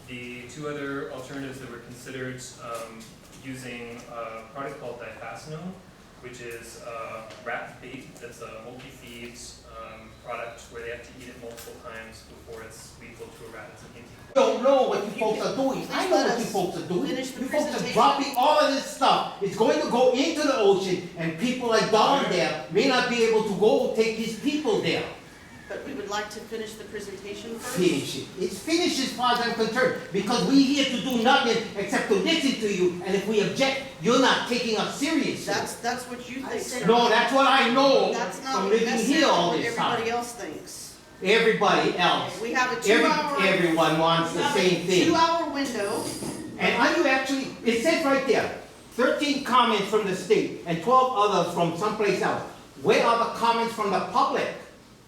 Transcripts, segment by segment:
The two other alternatives that were considered using a product called diphacinone, which is rat bait that's a multi-feed product where they have to eat it multiple times before it's lethal to a rat. It's an Don't know what you folks are doing. I know what you folks are doing. You folks are dropping all of this stuff. It's going to go into the ocean, and people like Don there may not be able to go take these people there. But we would like to finish the presentation first. Finish it. It's finished as far as I'm concerned, because we're here to do nothing except to listen to you, and if we object, you're not taking us seriously. That's what you think. No, that's what I know That's not from living here all what this time. everybody else thinks. Everybody else. We have a 2-hour. Everyone wants the same thing. 2-hour window. And are you actually, it says right there, 13 comments from the state and 12 others from someplace else. Where are the comments from the public?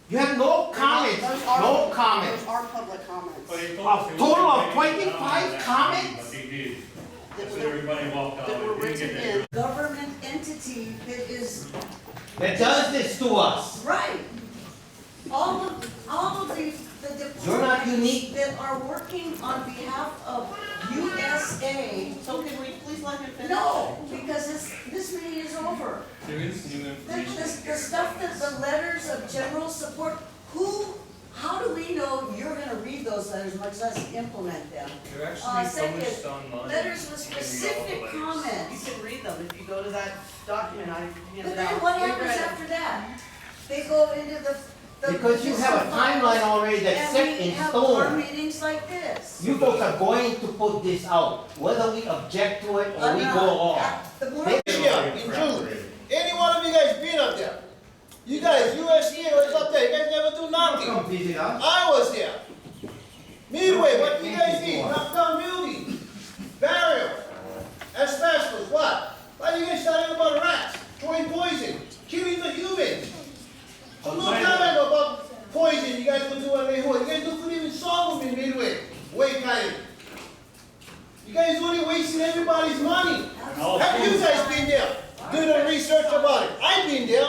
You have no comments, no comments. Those are public comments. A total of 25 comments? That were written in. Government entity that is That does this to us. right. All of the You're not departments unique. that are working on behalf of USA. So can we please let him finish? No, because this meeting is over. There is new information. The stuff that the letters of general support, how do we know you're gonna read those letters, much less implement them? They're actually Second, published online. letters with You can read all the specific letters. You comments. can read them if you go to that document I But handed then out. what We happens read it. after that? They go into the. Because you have a timeline already that's set in And we have more stone. meetings like this. You folks are going to put this out, whether we object to it or we go off. The board. Yeah, in June. Any one of you guys been up there? You guys, USDA was up there, you guys never do nothing. Come visit us. I was there. Midway, what you guys did? Knock down buildings, burial, asbestos, what? Why you guys talking about rats, throwing poison, killing the humans? So no comment about poison you guys would do on lehua. You guys couldn't even solve them in Midway. Wait, guys. You guys only wasting everybody's money. Have you guys been there? Do the research about it. I've been there.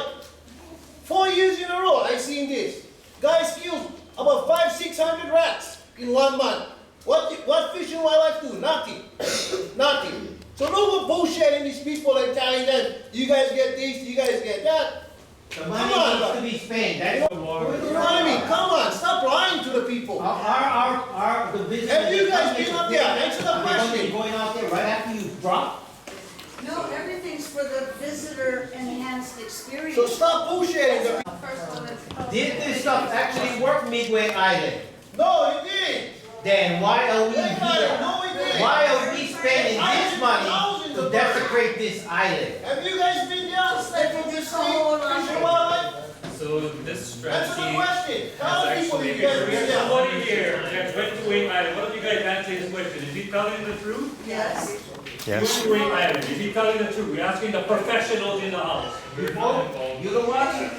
4 years in a row, I've seen this. Guys killed about 500-600 rats in 1 month. What Fish and Wildlife do? Nothing. Nothing. So no more bullshitting these people and telling them, you guys get this, you guys get that. The money needs to be spent. That's You know what I mean? Come on, stop lying to the people. the business. Have you guys been up there? Answer the question. Going out there right after you drop? No, everything's for the visitor enhanced experience. So stop bullshitting the Did this stuff actually work Midway Island? No, you didn't. Then why are we They got it. here? No, we didn't. Why are we spending this money to desecrate this island? Have you guys been there? Just like From you this saw state, all around Fish and it. Wildlife? So this Answer strategy the question. has Tell the people actually you guys been there. Somebody here that went to Wayne Island, what if you guys answer this question? Is he telling the truth? Yes. You went to Wayne Island, is he telling the truth? We're asking the professionals in the house. You don't want it?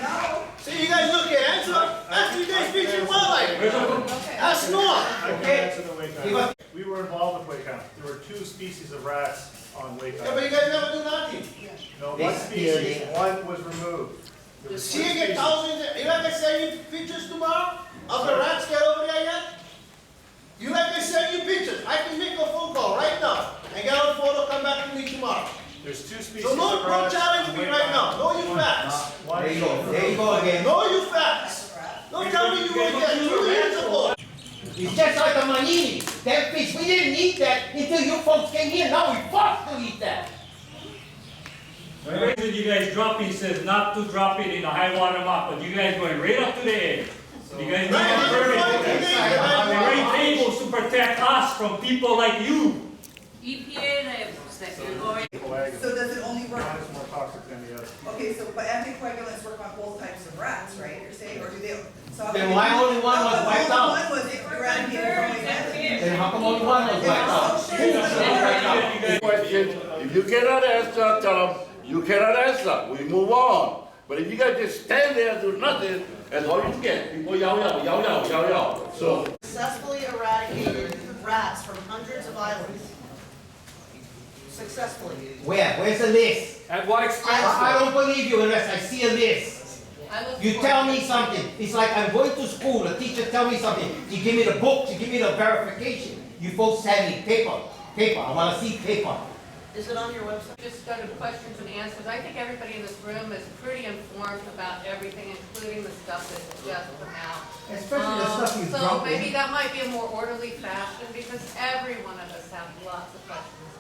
See, you guys look at answer. After you guys Fish and Wildlife. That's not. Okay. Give us- We were involved with Wake Island. There were 2 species of rats on Wake Yeah, but Island. you guys never do nothing. No, They one still species, did. one was removed. There was See, 2 you get species. thousands. You like I send you pictures tomorrow of the rats get over there yet? You like I send you pictures? I can make a phone call right now and get a photo. Come back to me tomorrow. There's 2 species So of don't rats. challenge on me Wake right now. Island. Know your facts. One There you go. species. There you go again. Know your facts. Don't tell me you were there 2 years ago. It's just like the manini. That fish, we didn't eat that until you folks came here. Now we forced to eat that. The reason you guys dropping says not to drop it in the high water mark, but you guys going right up to the edge. You guys need a permit for that. The right tables to protect us from people like you. EPA labels that you're going. Coagulants. So does it only work, One is more toxic than the other. okay, so, but anticoagulants work on both types of rats, right, you're saying, or do they? So how Then come- why only one was wiped No, out? only one was eradicated from Wake Island. Then how come only one was wiped out? Question, if you cannot answer, tell them, you cannot answer, we move on. But if you guys just stand there and do nothing, that's all you get. People yell, yell, yell, yell, yell, yell. So, Successfully eradicated rats from hundreds of islands. Successfully. Where? Where's the list? At what expense? I don't believe you unless I see a list. You tell me something. It's like I'm going to school, the teacher tell me something. She give me the book, she give me the verification. You folks send me paper. I wanna see paper. Is it on your website? Just go to questions and answers. I think everybody in this room is pretty informed about everything, including the stuff that just come out. Especially the stuff you So drop maybe in. that might be a more orderly fashion, because every one of us have lots of questions.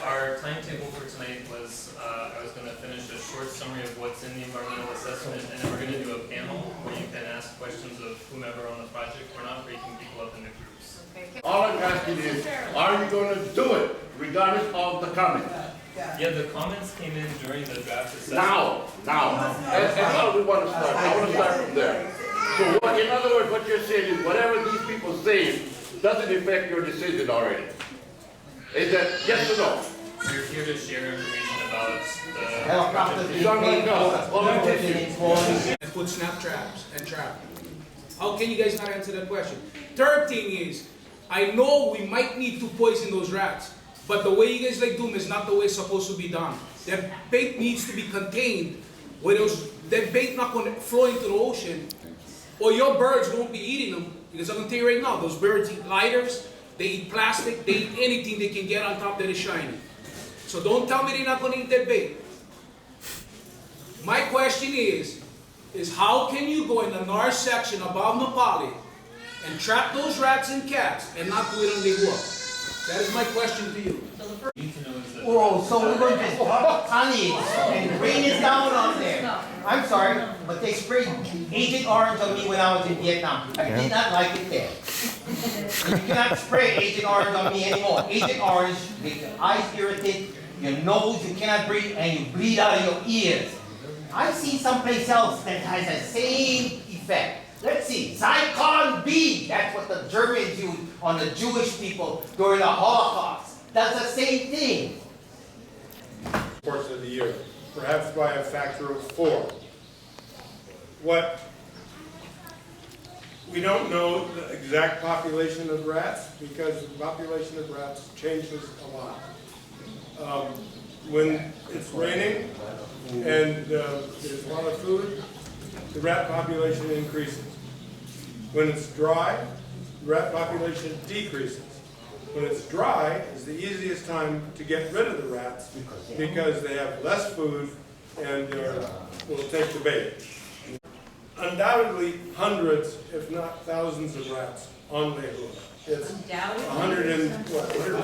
Our timetable for tonight was, I was gonna finish a short summary of what's in the environmental assessment, and then we're gonna do a panel where you can ask questions of whomever on the project. We're not breaking people up into groups. Okay. All I'm asking is, are you gonna do it regardless of the comment? Yeah, the comments came in during the draft assessment. Now, and how do we wanna start? I wanna start from there. So what, in other words, what you're saying is whatever these people say doesn't affect your decision already. Is that yes or no? We're here to share information about the Helicopters being John, paid go. for, Well, And put snap traps and trap. How can you guys not answer that question? Third thing is, I know we might need to poison those rats, but the way you guys like do them is not the way it's supposed to be done. That bait needs to be contained, where that bait not going to flow into the ocean, or your birds won't be eating them. Because I'm going to tell you right now, those birds eat lighters, they eat plastic, they eat anything they can get on top that is shiny. So don't tell me they're not going to eat that bait. My question is how can you go in the north section above Napali and trap those rats and cats and not do it on lehua? That is my question to you. What you need to know is that. Oh, so we're going to honey and rain is down on there. I'm sorry, but they sprayed Agent Orange on me when I was in Vietnam. I did not like it there. You cannot spray Agent Orange on me anymore. Agent Orange makes your eyes irritate, your nose, you cannot breathe, and you bleed out of your ears. I've seen someplace else that has the same effect. Let's see, Zyklon B, that's what the Germans used on the Jewish people during the Holocaust. Does the same thing. Course of the year, perhaps by a factor of 4. We don't know the exact population of rats because the population of rats changes a lot. When it's raining and there's a lot of food, the rat population increases. When it's dry, the rat population decreases. When it's dry is the easiest time to get rid of the rats because they have less food and will take the bait. Undoubtedly hundreds, if not thousands of rats on lehua. It's 114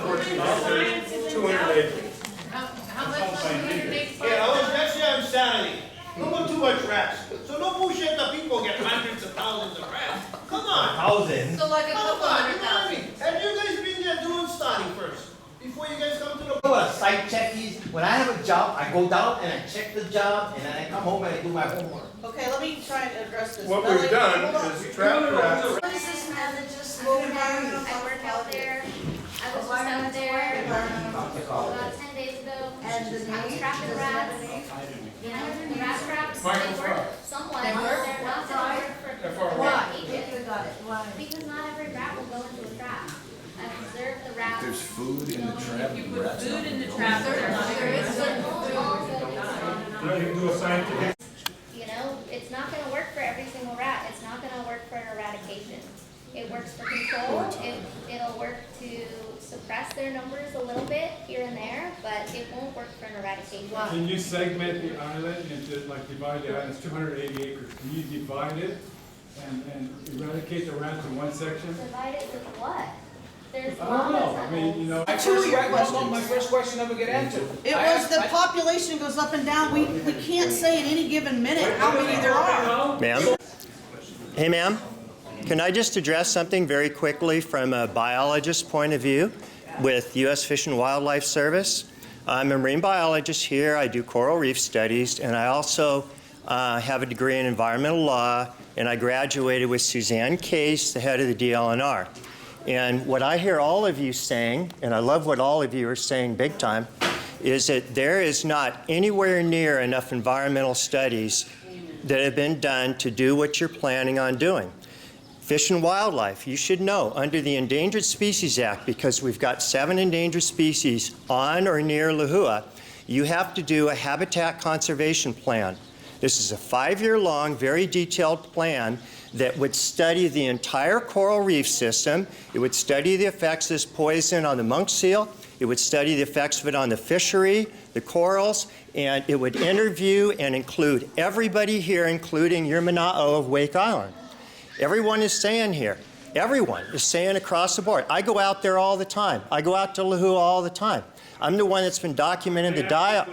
acres, 200 acres. How much on 180? Yeah, that's your insanity. No more too much rats. So no bullshit that people get hundreds of thousands of rats. Come on. Thousands? So like a Come couple on, hundred you know what I thousand. mean? Have you guys been there doing study first? Before you guys come to the... You know what a site check is? When I have a job, I go down and I check the job, and then I come home and I do my homework. Okay, let me try and address this. What Melanie, we've done hold on. is trap rats. What is this man that just I spoke about? work out there. I was just out there about 10 days ago. And the I was name? trapping Does it have rats. a name? You know, the rat traps, they work somewhat. They work? They're not gonna work for Why? ages. Got it. Why? Because not every rat will go into a trap. I've observed the rats. There's food in the trap. You put food in the trap, they're not There is gonna. Now you can do a scientific. You know, it's not gonna work for every single rat. It's not gonna work for eradication. It works for control. It'll work to suppress their numbers a little bit here and there, but it won't work for an eradication. Can you segment the island into, like divide the island, it's 280 acres, can you divide it and eradicate the rats in one section? Divide it with what? There's I don't know, I mean, you know. My first question never get answered. It was the population goes up and down. We can't say at any given minute how many there are. Ma'am? Hey, ma'am? Can I just address something very quickly from a biologist's point of view with U.S. Fish and Wildlife Service? I'm a marine biologist here. I do coral reef studies, and I also have a degree in environmental law, and I graduated with Suzanne Case, the head of the DLNR. And what I hear all of you saying, and I love what all of you are saying big time, is that there is not anywhere near enough environmental studies that have been done to do what you're planning on doing. Fish and Wildlife, you should know, under the Endangered Species Act, because we've got 7 endangered species on or near lehua, you have to do a habitat conservation plan. This is a 5-year-long, very detailed plan that would study the entire coral reef system. It would study the effects of this poison on the monk seal. It would study the effects of it on the fishery, the corals, and it would interview and include everybody here, including your Mana'o of Wake Island. Everyone is saying here, everyone is saying across the board. I go out there all the time. I go out to Lehua all the time. I'm the one that's been documenting the diet.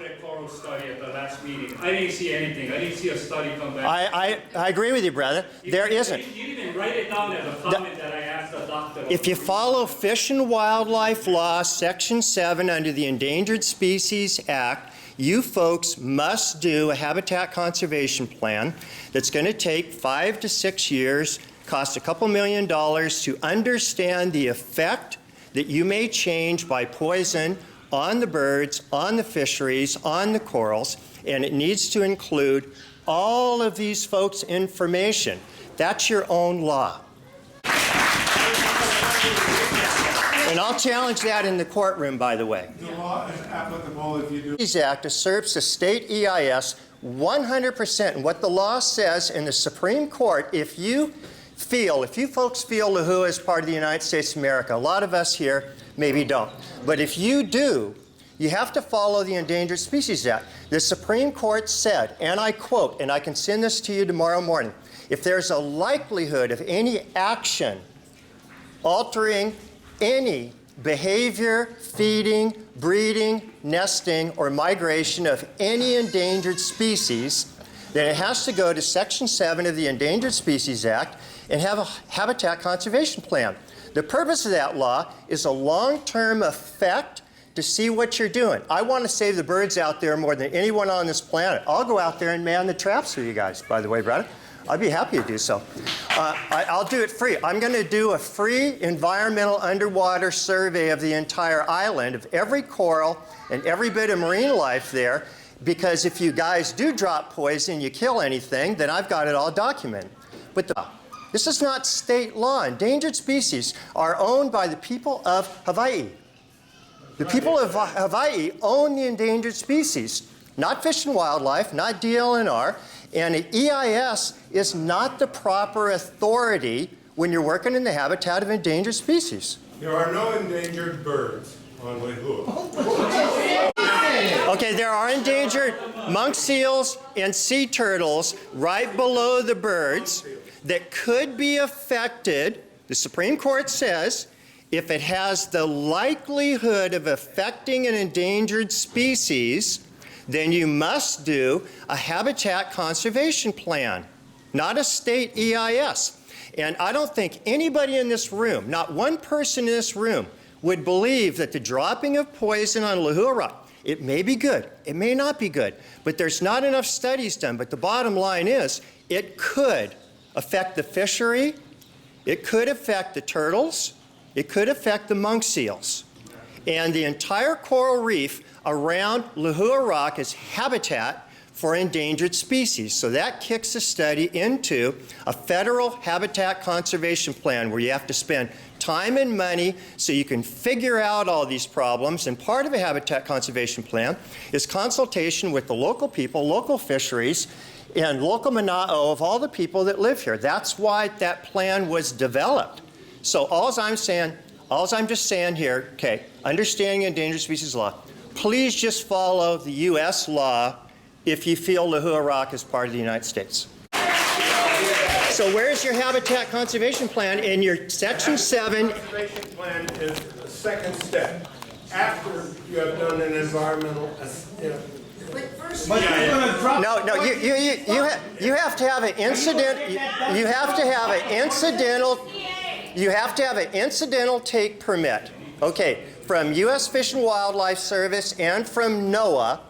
Study at the last meeting. I didn't see anything. I didn't see a study come back. I agree with you, brother. There isn't. You didn't write it down as a comment that I asked the doctor. If you follow Fish and Wildlife Law, Section 7 under the Endangered Species Act, you folks must do a habitat conservation plan that's going to take 5 to 6 years, cost a couple $1 million to understand the effect that you may change by poison on the birds, on the fisheries, on the corals, and it needs to include all of these folks' information. That's your own law. And I'll challenge that in the courtroom, by the way. The law is applicable if you do. The Act asserts the state EIS 100%. And what the law says in the Supreme Court, if you folks feel Lehua is part of the United States of America, a lot of us here maybe don't. But if you do, you have to follow the Endangered Species Act. The Supreme Court said, and I quote, and I can send this to you tomorrow morning, if there's a likelihood of any action altering any behavior, feeding, breeding, nesting, or migration of any endangered species, then it has to go to Section 7 of the Endangered Species Act and have a habitat conservation plan. The purpose of that law is a long-term effect to see what you're doing. I want to save the birds out there more than anyone on this planet. I'll go out there and man the traps for you guys, by the way, brother. I'd be happy to do so. I'll do it free. I'm going to do a free environmental underwater survey of the entire island, of every coral and every bit of marine life there, because if you guys do drop poison, you kill anything, then I've got it all documented. But this is not state law. Endangered species are owned by the people of Hawaii. The people of Hawaii own the endangered species, not Fish and Wildlife, not DLNR, and an EIS is not the proper authority when you're working in the habitat of endangered species. There are no endangered birds on Lehua. Okay, there are endangered monk seals and sea turtles right below the birds that could be affected, the Supreme Court says, if it has the likelihood of affecting an endangered species, then you must do a habitat conservation plan, not a state EIS. And I don't think anybody in this room, not one person in this room, would believe that the dropping of poison on Lehua Rock, it may be good, it may not be good, but there's not enough studies done. But the bottom line is, it could affect the fishery, it could affect the turtles, it could affect the monk seals. And the entire coral reef around Lehua Rock is habitat for endangered species. So that kicks the study into a federal habitat conservation plan where you have to spend time and money so you can figure out all these problems. And part of a habitat conservation plan is consultation with the local people, local fisheries, and local Mana'o of all the people that live here. That's why that plan was developed. So all I'm just saying here, okay, understanding endangered species law, please just follow the U.S. law if you feel Lehua Rock is part of the United States. So where's your habitat conservation plan in your Section 7? Conservation plan is the second step after you have done an environmental, But first, But you're gonna drop. No, you have to have an incident. You have to have an incidental. You have to have an incidental take permit. Okay, from U.S. Fish and Wildlife Service and from NOAA,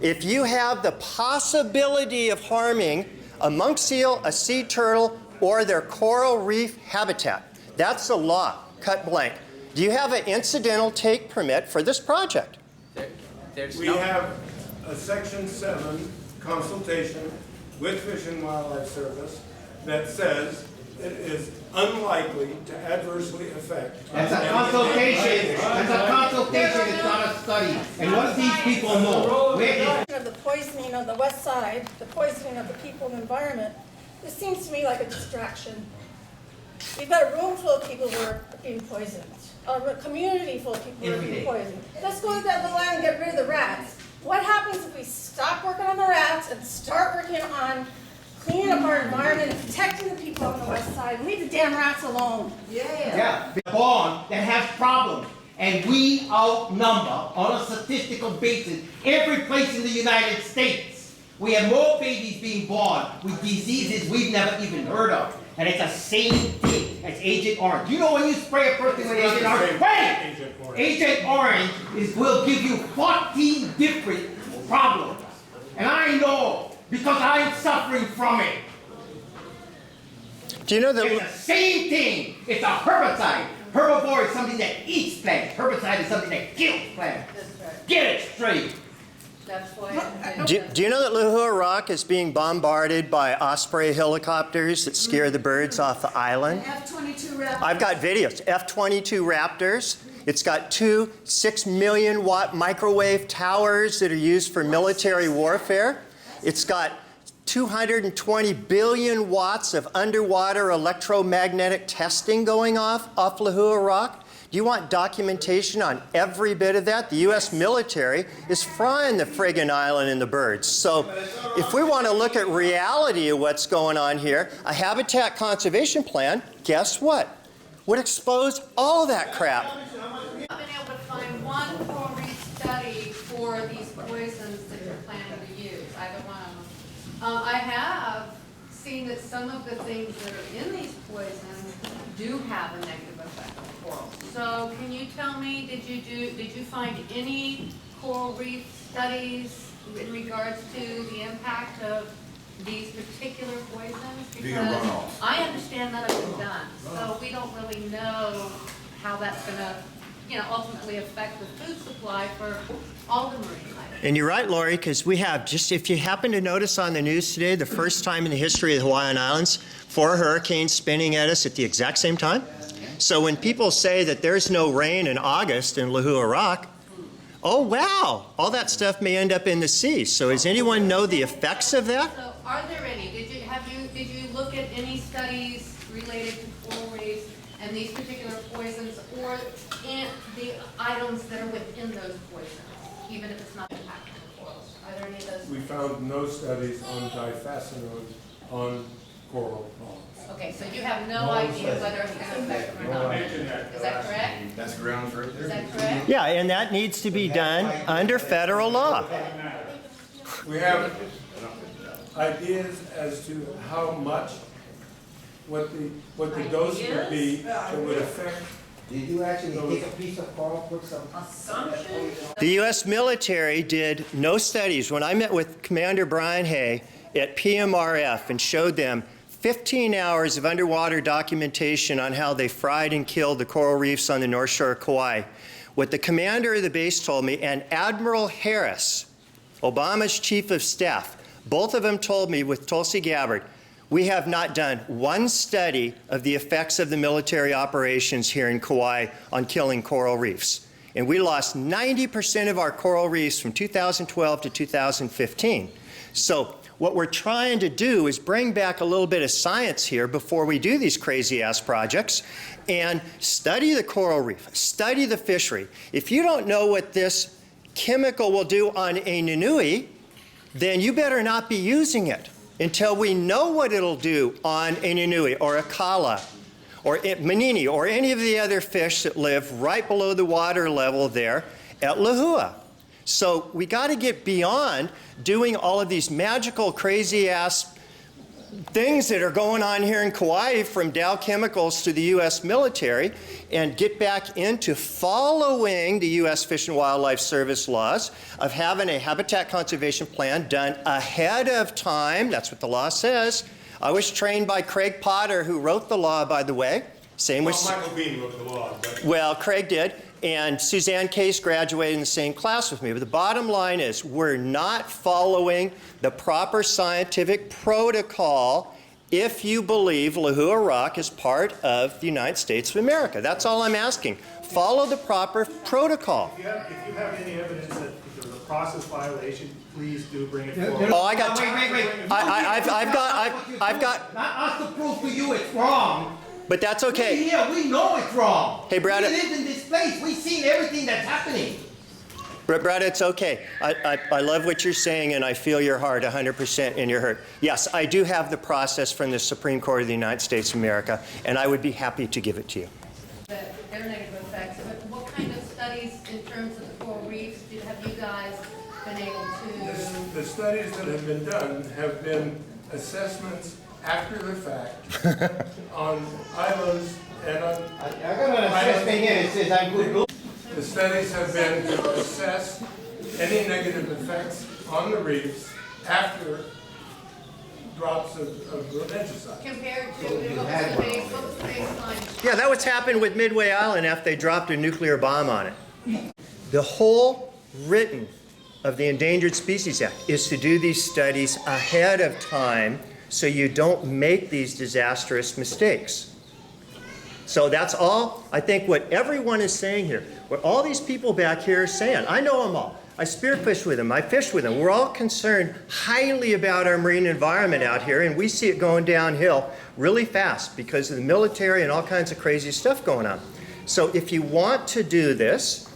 if you have the possibility of harming a monk seal, a sea turtle, or their coral reef habitat, that's the law, cut blank. Do you have an incidental take permit for this project? we have a Section 7 consultation with Fish and Wildlife Service that says it is unlikely to adversely affect. That's a consultation, that's a consultation, it's not a study. And what do these people know? Where is Of the poisoning of the west side, the poisoning of the people and environment, this seems to me like a distraction. We've got a room full of people who are being poisoned, a community full of people who are being poisoned. Let's go down the line and get rid of the rats. What happens if we stop working on the rats and start working on cleaning up our environment and protecting the people on the west side and leave the damn rats alone? Yeah, born that has problems. And we outnumber, on a statistical basis, every place in the United States. We have more babies being born with diseases we've never even heard of. And it's the same thing as Agent Orange. You know when you spray a person with Agent Orange? Wait! Agent Orange will give you 14 different problems. And I know, because I'm suffering from it. Do you know that? It's the same thing. It's a herbicide. Herbivore is something that eats plants. Herbicide is something that kills plants. Get it straight. That's why. Do you know that Lehua Rock is being bombarded by Osprey helicopters that scare the birds off the island? F-22 Raptors. I've got videos. F-22 Raptors. It's got two 6 million watt microwave towers that are used for military warfare. It's got 220 billion watts of underwater electromagnetic testing going off Lehua Rock. Do you want documentation on every bit of that? The U.S. military is frying the friggin' island and the birds. So if we want to look at reality of what's going on here, a habitat conservation plan, guess what? Would expose all that crap. I've been able to find one coral reef study for these poisons that you're planning to use, either one of them. I have seen that some of the things that are in these poisons do have a negative effect on coral. So can you tell me, did you find any coral reef studies in regards to the impact of these particular poisons? Because I understand that have been done, so we don't really know how that's going to, ultimately affect the food supply for all the marine life. And you're right, Lori, because we have, just if you happen to notice on the news today, the first time in the history of the Hawaiian Islands, 4 hurricanes spinning at us at the exact same time. So when people say that there's no rain in August in Lehua Rock, oh wow, all that stuff may end up in the sea. So does anyone know the effects of that? So are there any? Did you look at any studies related to coral reefs and these particular poisons, or in the items that are within those poisons, even if it's not impacting the corals? Are there any of those? We found no studies on diphacinone on coral polyps. Okay, so you have no idea whether it's going to affect them or not. Is that correct? That's grounds right there. Is that correct? Yeah, and that needs to be done under federal law. We have ideas as to how much, what the dose would be that would affect. Did you actually take a piece of coral, put some assumption? The U.S. military did no studies. When I met with Commander Brian Hay at PMRF and showed them 15 hours of underwater documentation on how they fried and killed the coral reefs on the north shore of Kauai, what the commander of the base told me, and Admiral Harris, Obama's chief of staff, both of them told me with Tulsi Gabbard, we have not done one study of the effects of the military operations here in Kauai on killing coral reefs. And we lost 90% of our coral reefs from 2012 to 2015. So what we're trying to do is bring back a little bit of science here before we do these crazy-ass projects and study the coral reef, study the fishery. If you don't know what this chemical will do on a Ninui, then you better not be using it until we know what it'll do on a Ninui or a Kala or Manini or any of the other fish that live right below the water level there at Lehua. So we got to get beyond doing all of these magical, crazy-ass things that are going on here in Kauai, from Dow Chemicals to the U.S. military, and get back into following the U.S. Fish and Wildlife Service laws of having a habitat conservation plan done ahead of time. That's what the law says. I was trained by Craig Potter, who wrote the law, by the way. Same with Michael Bean wrote the law. But well, Craig did. And Suzanne Case graduated in the same class with me. But the bottom line is we're not following the proper scientific protocol if you believe Lehua Rock is part of the United States of America. That's all I'm asking. Follow the proper protocol. If you have any evidence that there was a process violation, please do bring it forward. Oh, I got. Wait. I've got. Not us to prove to you it's wrong. But that's okay. We here, we know it's wrong. Hey, Brad. We live in this place. We've seen everything that's happening. Brad, it's okay. I love what you're saying, and I feel your heart 100% in your hurt. Yes, I do have the process from the Supreme Court of the United States of America, and I would be happy to give it to you. Their negative effects, but what kind of studies in terms of the coral reefs have you guys been able to? The studies that have been done have been assessments after the fact on islands and on. I got an assessment here. It says I'm good. The studies have been to assess any negative effects on the reefs after drops of rodenticide. Compared to, what was the baseline? Yeah, that was happened with Midway Island after they dropped a nuclear bomb on it. The whole written of the Endangered Species Act is to do these studies ahead of time so you don't make these disastrous mistakes. So that's all, I think, what everyone is saying here. What all these people back here are saying. I know them all. I spearfish with them. I fish with them. We're all concerned highly about our marine environment out here, and we see it going downhill really fast because of the military and all kinds of crazy stuff going on. So if you want to do this,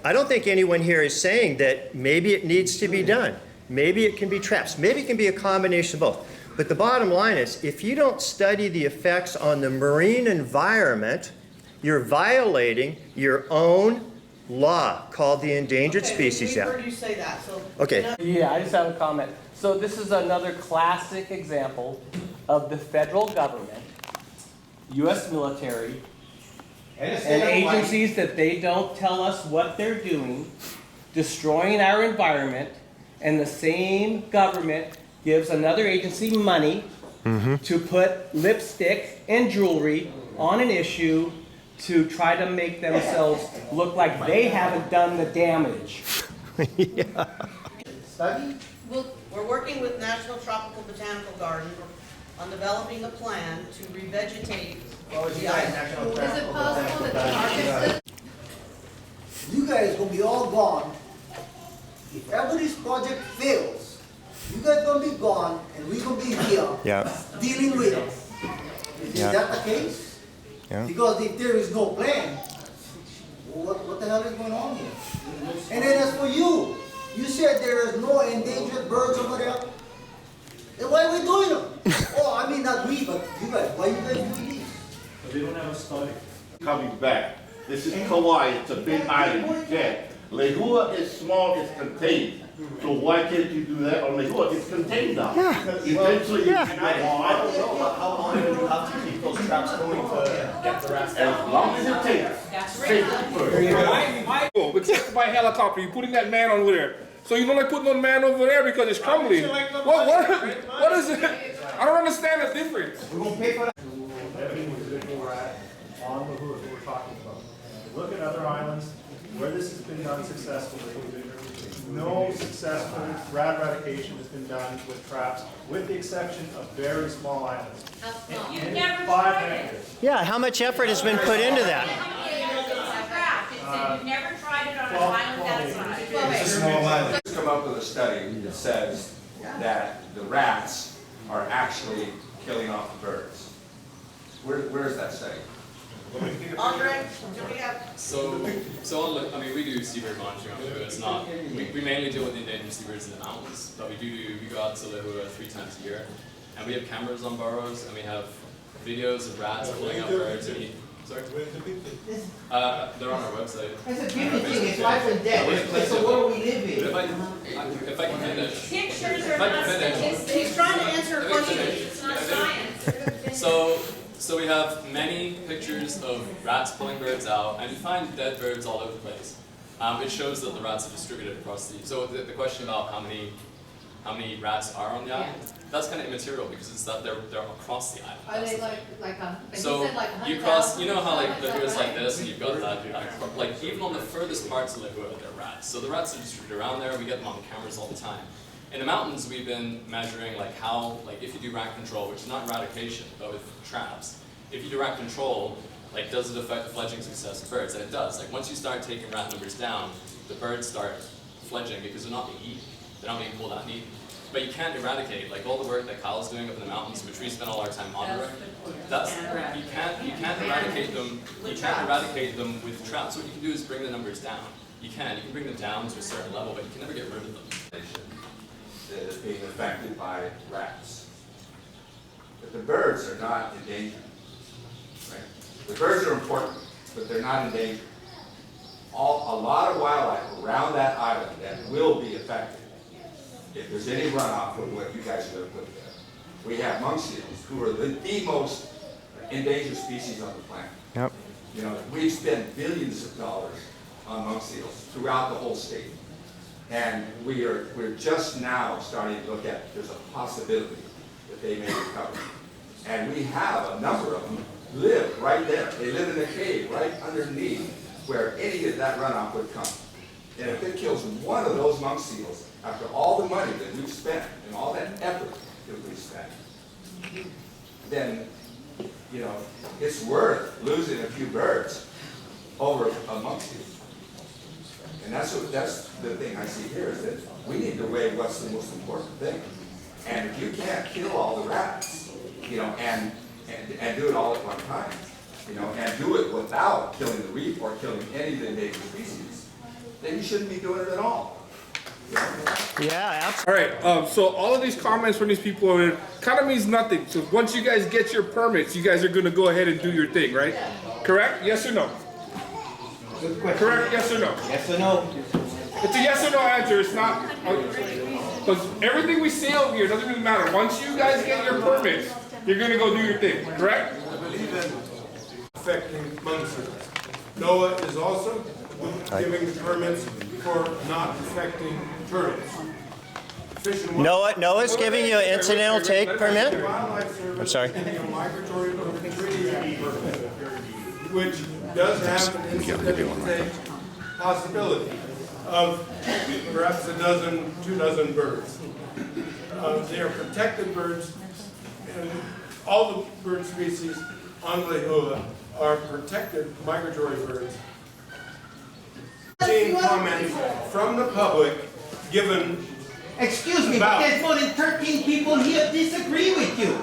I don't think anyone here is saying that maybe it needs to be done. Maybe it can be traps. Maybe it can be a combination of both. But the bottom line is, if you don't study the effects on the marine environment, you're violating your own law called the Endangered Species Act. We've heard you say that, so. Okay. Yeah, I just have a comment. So this is another classic example of the federal government, U.S. military, and agencies that they don't tell us what they're doing, destroying our environment, and the same government gives another agency money to put lipstick and jewelry on an issue to try to make themselves look like they haven't done the damage. Yeah. Study? We're working with National Tropical Botanical Garden on developing a plan to revegetate the island. Is it possible that the targets You guys gonna be all gone. If ever this project fails, you guys gonna be gone and we gonna be here dealing with it. Is that the case? Yeah. Because if there is no plan, what the hell is going on here? And then as for you, you said there is no endangered birds over there. Then why are we doing them? Oh, I mean not we, but you guys. Why you guys doing these? But they don't have a study. Coming back. This is Kauai, it's a big island, you can't. Lehua is small, it's contained. So why can't you do that on Lehua? It's contained now. Eventually you can. I don't know, but how long do you have to keep those traps going to get the rats As long as it takes. Safety first. Except by helicopter, you're putting that man over there. So you don't like putting on man over there because it's crumbling. What is it? I don't understand the difference. We're gonna pay for that. Every individual rat on the hood we're talking about. Look at other islands where this has been done successfully. No successful rat eradication has been done with traps, with the exception of very small islands. You've never 5 tried it. hectares. Yeah, how much effort has been put into that? You've never tried it on an island that size. It's a small island. Let's come up with a study that says that the rats are actually killing off the birds. Where is that study? Andre, do we have? So on, I mean, we do seabird monitoring on Lehua. It's not, we mainly deal with the endangered seabirds in the mountains, but we go out to Lehua 3 times a year, and we have cameras on burrows, and we have videos of rats pulling up birds and eating. Sorry? They're on our website. It's a beautiful thing, it's life and death, it's the world we live in. If I can finish. Pictures are not statistics. He's trying to answer a question. It's not science. So we have many pictures of rats pulling birds out, and you find dead birds all over the place. It shows that the rats are distributed across the. So the question about how many rats are on the island, that's kind of immaterial because it's that they're across the island. Are they like a? So you cross, you know how like Lehua's like this, and you've got that like even on the furthest parts of Lehua, there are rats. So the rats are distributed around there. We get them on the cameras all the time. In the mountains, we've been measuring like how, like if you do rat control, which is not eradication, but with traps, if you do rat control, like does it affect the fledging success of birds? And it does. Like once you start taking rat numbers down, the birds start fledging because they're not being eaten. They're not being pulled out and eaten. But you can't eradicate, like all the work that Kyle's doing up in the mountains, which we spend all our time monitoring. You can't eradicate them. You can't eradicate them with traps. What you can do is bring the numbers down. You can bring them down to a certain level, but you can never get rid of them. That is being affected by rats. But the birds are not in danger. Right? The birds are important, but they're not in danger. A lot of wildlife around that island that will be affected if there's any runoff from what you guys are going to put there. We have monk seals, who are the most endangered species on the planet. Yep. You know, we've spent billions of dollars on monk seals throughout the whole state. And we're just now starting to look at, there's a possibility that they may recover. And we have a number of them live right there. They live in a cave right underneath where any of that runoff would come. And if it kills one of those monk seals, after all the money that we've spent and all that effort that we've spent, then, you know, it's worth losing a few birds over a monk seal. And that's the thing I see here, is that we need to weigh what's the most important thing. And if you can't kill all the rats, you know, and do it all at one time, you know, and do it without killing the reef or killing any of the endangered species, then you shouldn't be doing it at all. Yeah, absolutely. All right, so all of these comments from these people over there kind of means nothing. So once you guys get your permits, you guys are going to go ahead and do your thing, right? Correct? Yes or no? Correct? Yes or no? Yes or no? It's a yes or no answer. It's not, because everything we say over here doesn't really matter. Once you guys get your permits, you're going to go do your thing, correct? I believe in affecting monk seals. NOAA is also giving permits for not affecting turtles. NOAA's giving you an incidental take permit? I'm sorry. Migratory treaty permit, which does have an incidental take possibility of perhaps 2 dozen birds. They are protected birds, and all the bird species on lehua are protected migratory birds. Seeing comments from the public given. Excuse me, but there's more than 13 people here disagree with you.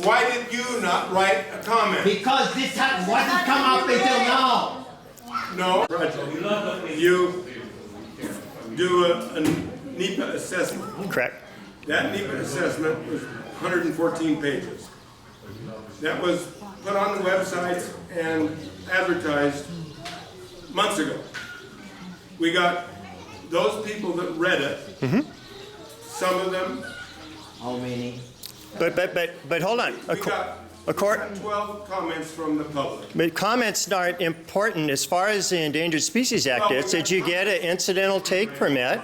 Why did you not write a comment? Because this wasn't come up until now. No, you do a NEPA assessment. Correct. That NEPA assessment was 114 pages. That was put on the website and advertised months ago. We got those people that read it. Mm-hmm. Some of them. How many? But hold on. We got 12 comments from the public. But comments aren't important as far as the Endangered Species Act is. Did you get an incidental take permit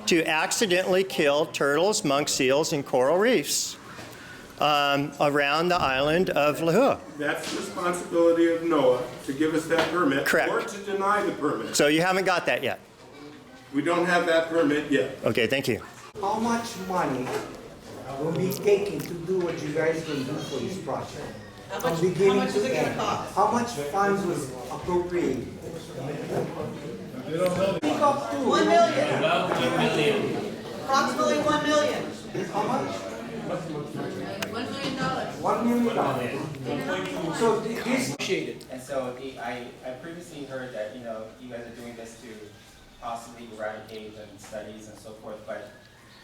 to accidentally kill turtles, monk seals, and coral reefs around the island of lehua? That's the responsibility of NOAA to give us that permit. Correct. Or to deny the permit. So you haven't got that yet? We don't have that permit yet. Okay, thank you. How much money will be taken to do what you guys can do for this project? How much is it going to cost? How much funds was appropriated? Speak up to. 1 million. Approximately 1 million. How much? $1 million. $1 million. So this. And so I previously heard that, you know, you guys are doing this to possibly eradicate and studies and so forth, but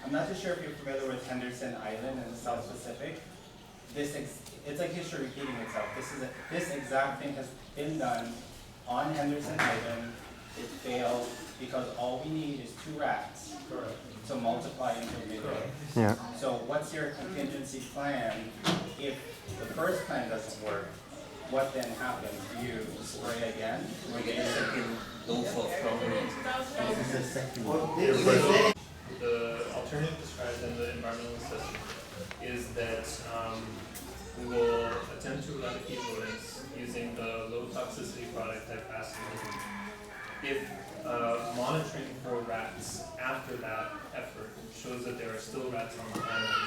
I'm not too sure if you're familiar with Henderson Island in the South Pacific. It's like history repeating itself. This exact thing has been done on Henderson Island. It failed because all we need is 2 rats to multiply into a million. Yeah. So what's your contingency plan if the first plan doesn't work? What then happens? Do you spray again? Or do you second dose of The alternative described in the environmental assessment is that we will attempt to eradicate rodents using the low toxicity product lehua1. If monitoring for rats after that effort shows that there are still rats on the islands,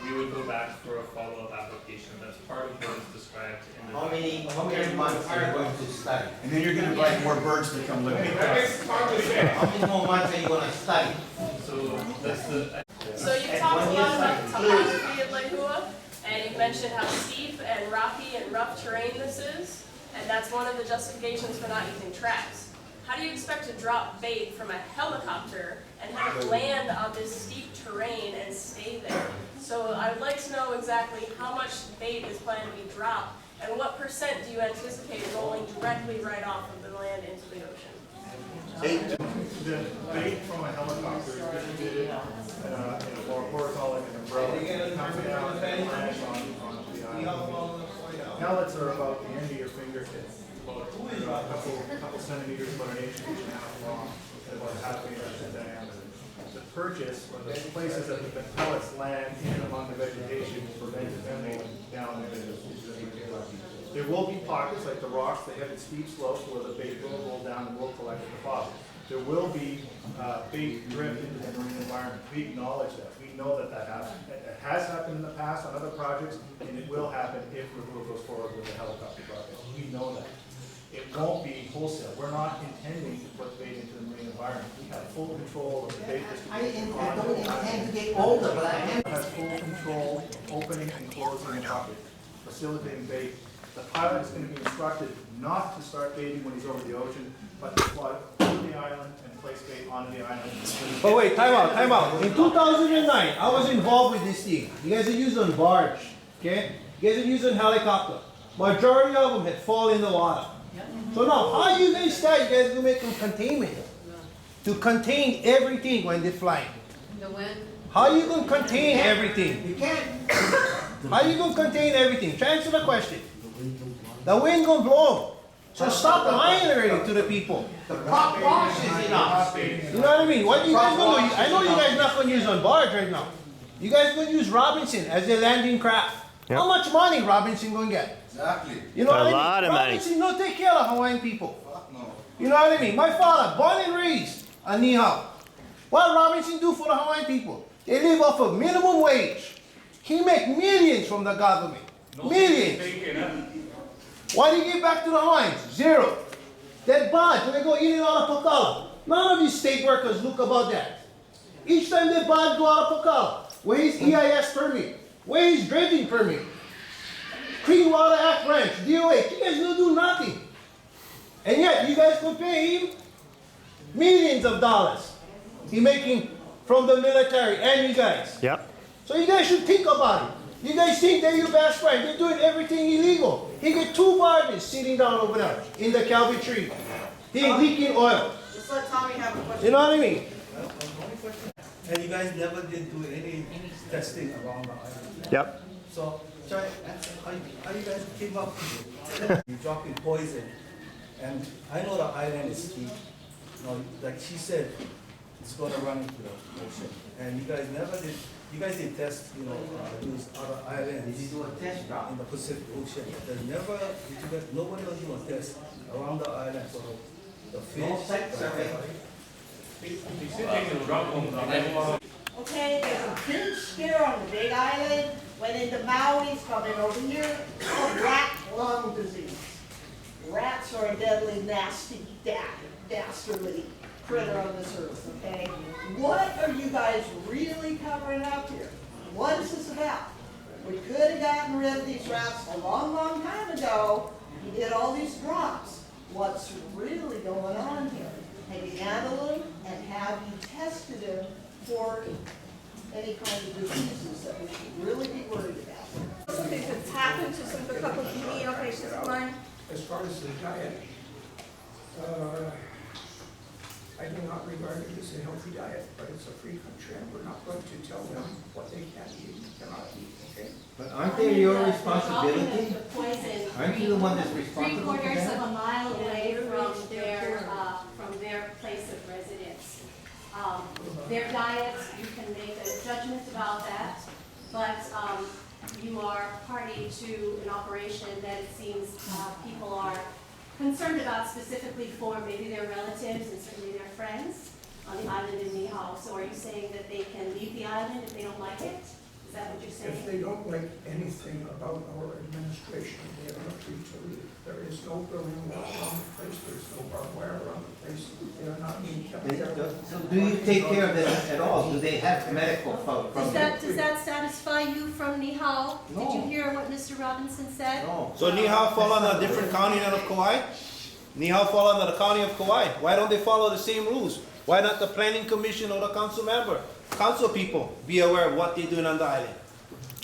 we would go back for a follow-up application. That's part of what is described in the. How many months are you going to study? And then you're gonna invite more birds to come live with us. How many more months are you gonna study? So that's the. So you talked a lot about the topography of lehua, and you mentioned how steep and rocky and rough terrain this is, and that's one of the justifications for not using traps. How do you expect to drop bait from a helicopter and have it land on this steep terrain and stay there? So I would like to know exactly how much bait is planned to be dropped, and what % do you anticipate rolling directly right off of the land into the ocean? The bait from a helicopter is distributed in a more horizontal like an umbrella, comes down and lands on the island. Pellets are about the end of your fingertip, about a couple centimeters, about an inch and a half long, and about a half inch in diameter. The purchase, or the places that the pellets land in among the vegetation will prevent it from going down into the There will be pockets like the rocks that have steep slopes where the bait will roll down and will collect at the bottom. There will be bait drift into the marine environment. We acknowledge that. We know that that happens. It has happened in the past on other projects, and it will happen if Lehua goes forward with the helicopter project. We know that. It won't be wholesale. We're not intending to put bait into the marine environment. We have full control of the bait distribution. I don't intend to get older, but I am. Has full control, opening and closing the bucket, facilitating bait. The pilot is going to be instructed not to start baiting when he's over the ocean, but to fly over the island and place bait onto the island. But wait, time out. In 2009, I was involved with this thing. You guys are using barge, okay? You guys are using helicopter. Majority of them had fallen in the water. So now, how you guys start? You guys gonna make them containment to contain everything when they're flying. The wind. How you gonna contain everything? You can't. How you gonna contain everything? Try answer the question. The wind gonna blow. So stop lying already to the people. The prop wash is enough. You know what I mean? What you guys gonna do? I know you guys not gonna use on barge right now. You guys gonna use Robinson as their landing craft. Yep. How much money Robinson gonna get? Exactly. You know what I mean? A lot of money. Robinson don't take care of Hawaiian people. No. You know what I mean? My father, born and raised on Nihao. What Robinson do for the Hawaiian people? They live off of minimum wage. He make millions from the government. Millions. What do you give back to the Hawaiians? Zero. That barge, when they go in and out of Pakala, none of you state workers look about that. Each time that barge go out of Pakala, where is EIS permit? Where is dredging permit? Clean Water Act Ranch, DOH, you guys don't do nothing. And yet, you guys could pay him millions of dollars. He making from the military and you guys. Yep. So you guys should think about it. You guys think they're your best friend. They're doing everything illegal. He got 2 barges sitting down over there in the Calvary tree. They're leaking oil. Just let Tommy have a question. You know what I mean? And you guys never did do any testing around the island. Yep. So, try answer how you guys came up with it. You dropping poison, and I know the island is steep. You know, like she said, it's gonna run into the ocean, and you guys never did. You guys did test, you know, use other islands. Did you do a test drop? In the Pacific Ocean. There's never, you guys, nobody else do a test around the island for the fish. No site survey. Okay, there's a big scare on the Big Island when into Maui's coming over here called rat lung disease. Rats are a deadly, nasty, dastardly critter on this earth, okay? What are you guys really covering up here? What is this about? We could have gotten rid of these rats a long, long time ago. You did all these drops. What's really going on here? Have you handled them and have you tested them for any kind of diseases that we should really be worried about? Something that's happened to some of the couple of EO patients of mine. As far as the diet, I do not regard it as a healthy diet, but it's a free country, and we're not going to tell them what they can eat and cannot eat, okay? But aren't they your responsibility? Aren't you the one that's responsible for Three-quarters of that? a mile away from their place of residence. Their diets, you can make a judgment about that, but you are party to an operation that it seems people are concerned about specifically for maybe their relatives and certainly their friends. on the island in Nihao. So are you saying that they can leave the island if they don't like it? Is that what you're saying? If they don't like anything about our administration, they are free to leave. There is no building wall around the place, there's no barbed wire around the place, they are not being kept there. So do you take care of them at all? Do they have medical from Does that satisfy you from Nihao? Did you hear what Mr. Robinson said? No. So Nihao fall under a different county than of Kauai? Nihao fall under the county of Kauai. Why don't they follow the same rules? Why not the planning commission or the council member? Council people be aware of what they're doing on the island.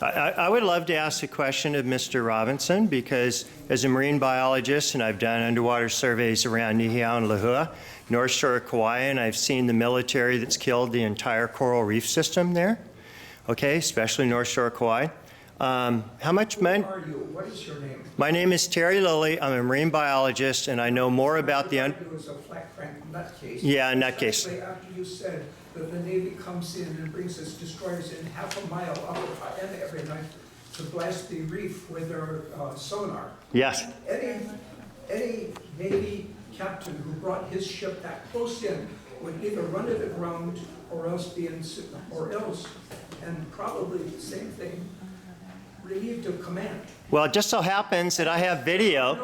I would love to ask a question of Mr. Robinson, because as a marine biologist, and I've done underwater surveys around Nihao and Lehua, North Shore of Kauai, and I've seen the military that's killed the entire coral reef system there, okay, especially North Shore of Kauai. How much money? Who are you? What is your name? My name is Terry Lilly. I'm a marine biologist, and I know more about the... It was a flat crank nutcase. Yeah, nutcase. Especially after you said that the Navy comes in and brings its destroyers in half a mile up at end every night to blast the reef with their sonar. Yes. Any Navy captain who brought his ship that close in would either run it aground or else and probably the same thing, relieved of command. Well, it just so happens that I have video.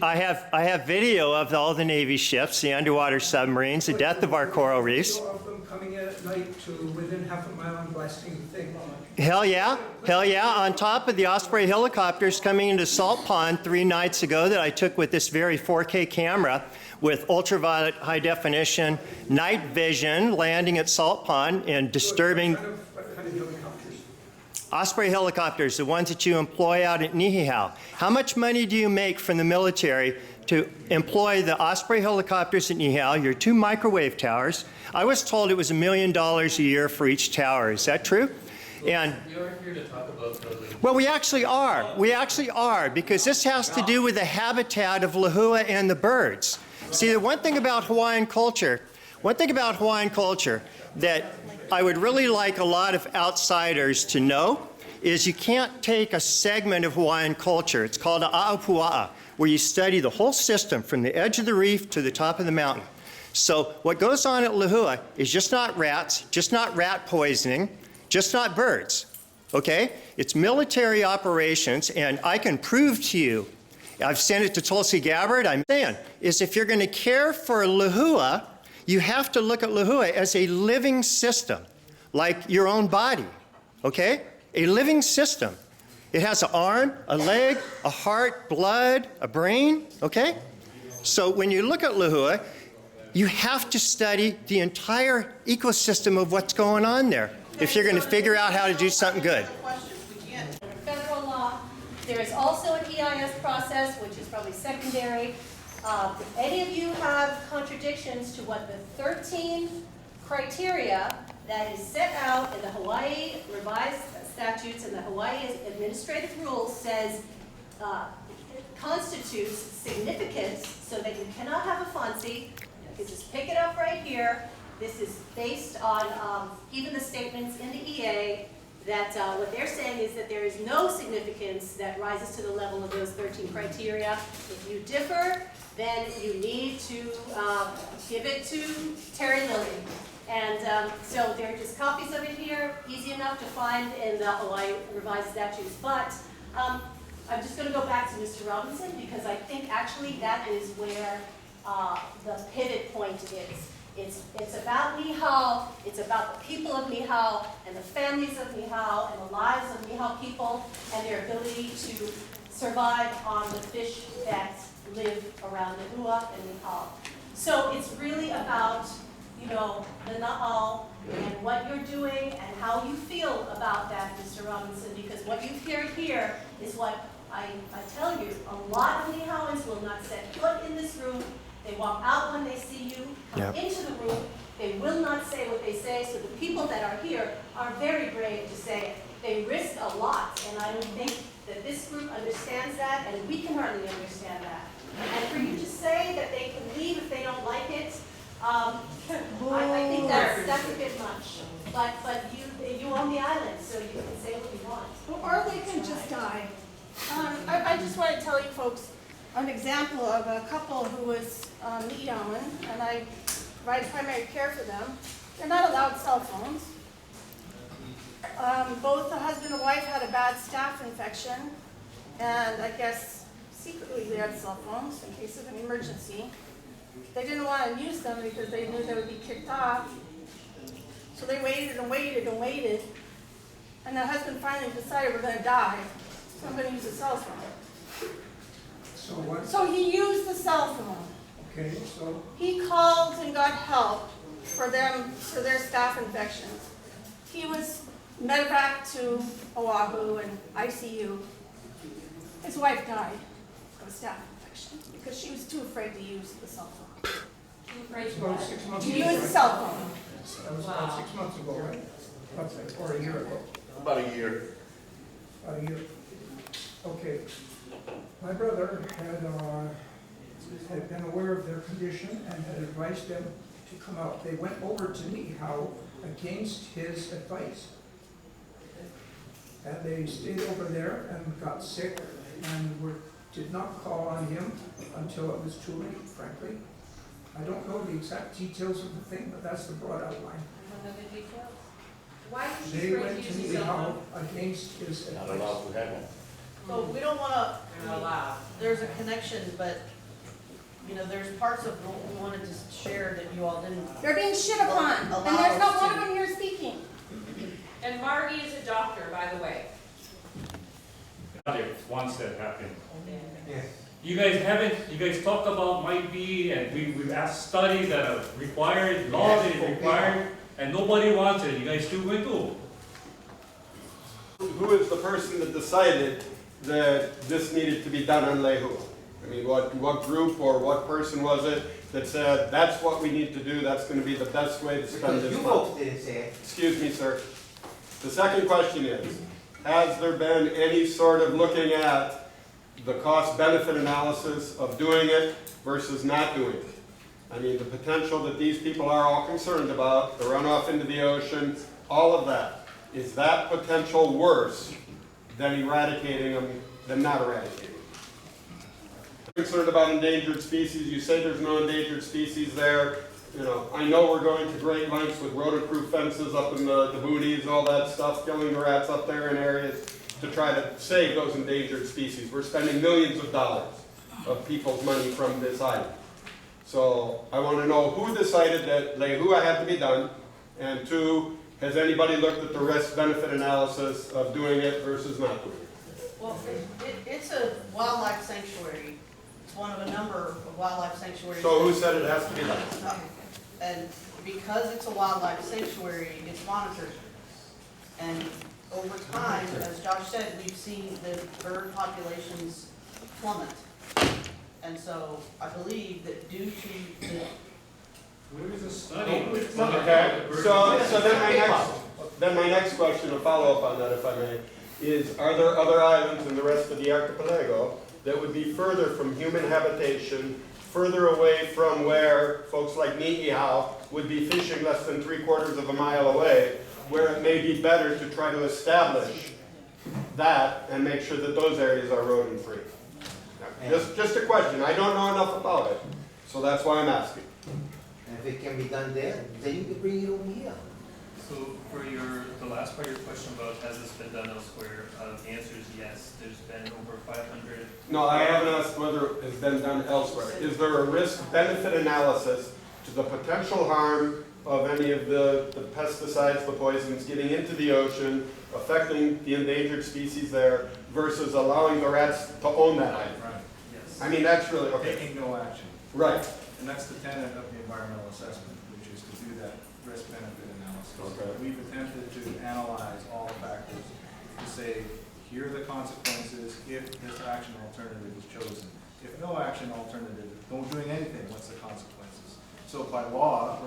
I have video of all the Navy ships, the underwater submarines, the death of our coral reefs. Of them coming in at night to within half a mile and blasting the thing. Hell yeah, hell yeah. On top of the Osprey helicopters coming into Salt Pond 3 nights ago that I took with this very 4K camera with ultraviolet high definition night vision landing at Salt Pond and disturbing. What kind of helicopters? Osprey helicopters, the ones that you employ out at Nihao. How much money do you make from the military to employ the Osprey helicopters at Nihao, your 2 microwave towers? I was told it was $1 million a year for each tower. Is that true? And we are here to talk about the... well, we actually are. We actually are, because this has to do with the habitat of lehua and the birds. See, the one thing about Hawaiian culture that I would really like a lot of outsiders to know is you can't take a segment of Hawaiian culture. It's called a a'apua'a, where you study the whole system from the edge of the reef to the top of the mountain. So what goes on at Lehua is just not rats, just not rat poisoning, just not birds, okay? It's military operations, and I can prove to you, I've sent it to Tulsi Gabbard, I'm saying, is if you're gonna care for Lehua, you have to look at Lehua as a living system, like your own body, okay? A living system. It has an arm, a leg, a heart, blood, a brain, okay? So when you look at Lehua, you have to study the entire ecosystem of what's going on there if you're going to figure out how to do something good. Federal law. There is also an EIS process, which is probably secondary. If any of you have contradictions to what the 13 criteria that is set out in the Hawaii revised statutes and the Hawaii administrative rules says constitutes significance, so that you cannot have a FONSI. You can just pick it up right here. This is based on even the statements in the EA that what they're saying is that there is no significance that rises to the level of those 13 criteria. If you differ, then you need to give it to Terry Lilly. And so there are just copies of it here, easy enough to find in the Hawaii revised statutes. But I'm just going to go back to Mr. Robinson, because I think actually that is where the pivot point is. It's about Nihao, it's about the people of Nihao and the families of Nihao and the lives of Nihao people and their ability to survive on the fish that live around Lehua and Nihao. So it's really about, you know, the Na'au and what you're doing and how you feel about that, Mr. Robinson, because what you hear here is what I tell you. A lot of Nihaoans will not set foot in this room. They walk out when they see you, come into the room. They will not say what they say, so the people that are here are very brave to say it. They risk a lot, and I don't think that this group understands that, and we can hardly understand that. And for you to say that they can leave if they don't like it, I think that's a bit much. But you own the island, so you can say what you want. Or they can just die. I just want to tell you folks an example of a couple who was Niiyaman, and I provide primary care for them. They're not allowed cell phones. Both the husband and wife had a bad staph infection, and I guess secretly they had cell phones in case of an emergency. They didn't want to use them because they knew they would be kicked off. So they waited and waited and waited. And the husband finally decided, we're going to die, so I'm going to use a cell phone. So what? So he used the cell phone. Okay, so He called and got help for them, for their staph infections. He was medevac to Oahu and ICU. His wife died of a staph infection because she was too afraid to use the cell phone. it's about 6 months To ago. use the right? cell phone. That was about 6 months ago, right? Let's say, or a year ago. About a year. About a year. Okay. My brother had been aware of their condition and had advised them to come out. They went over to Niihau against his advice. And they stayed over there and got sick and did not call on him until it was too late, frankly. I don't know the exact details of the thing, but that's the broad outline. Why was she They afraid went to to use the cell Niihau phone? against his advice. So we don't wanna, there's a connection, but, you know, there's parts of what we wanted to share that you all didn't. They're being shit upon, and there's not one of them here speaking. And Margie is a doctor, by the way. Once that happened. You guys talk about might be, and we've asked studies that are required, law that is required, and nobody wants it, you guys still going to. Who is the person that decided that this needed to be done on lehua? I mean, what group or what person was it that said, that's what we need to do, that's going to be the best way to spend this money? You folks didn't say it. Excuse me, sir. The second question is, has there been any sort of looking at the cost-benefit analysis of doing it versus not doing it? I mean, the potential that these people are all concerned about, the runoff into the ocean, all of that. Is that potential worse than eradicating them, than not eradicating them? Concerned about endangered species, you say there's no endangered species there. You know, I know we're going to great lengths with rodent-proof fences up in the boonies and all that stuff, killing the rats up there in areas to try to save those endangered species. We're spending millions of dollars of people's money from this item. So I want to know who decided that lehua had to be done, and two, has anybody looked at the risk-benefit analysis of doing it versus not doing it? Well, it's a wildlife sanctuary. It's one of a number of wildlife sanctuaries. So who said it has to be done? And because it's a wildlife sanctuary, it's monitored. And over time, as Josh said, we've seen the bird populations plummet. And so I believe that due to the Where is the study? Okay, so then my next question, to follow up on that if I may, is are there other islands in the rest of the archipelago that would be further from human habitation, further away from where folks like Niihau would be fishing less than 3/4 of a mile away, where it may be better to try to establish that and make sure that those areas are rodent-free? Just a question. I don't know enough about it, so that's why I'm asking. And if it can be done there, then you can bring it over here. So for the last part of your question about has this been done elsewhere, the answer is yes. There's been over 500. No, I haven't asked whether it has been done elsewhere. Is there a risk-benefit analysis to the potential harm of any of the pesticides, the poisons getting into the ocean, affecting the endangered species there, versus allowing the rats to own that island? Right. Yes. I mean, that's really, okay. Taking no action. Right. And that's the tenet of the environmental assessment, which is to do that risk-benefit analysis. Okay. We've attempted to analyze all the factors to say, here are the consequences if this action alternative is chosen. If no action alternative, don't doing anything, what's the consequences? So by law,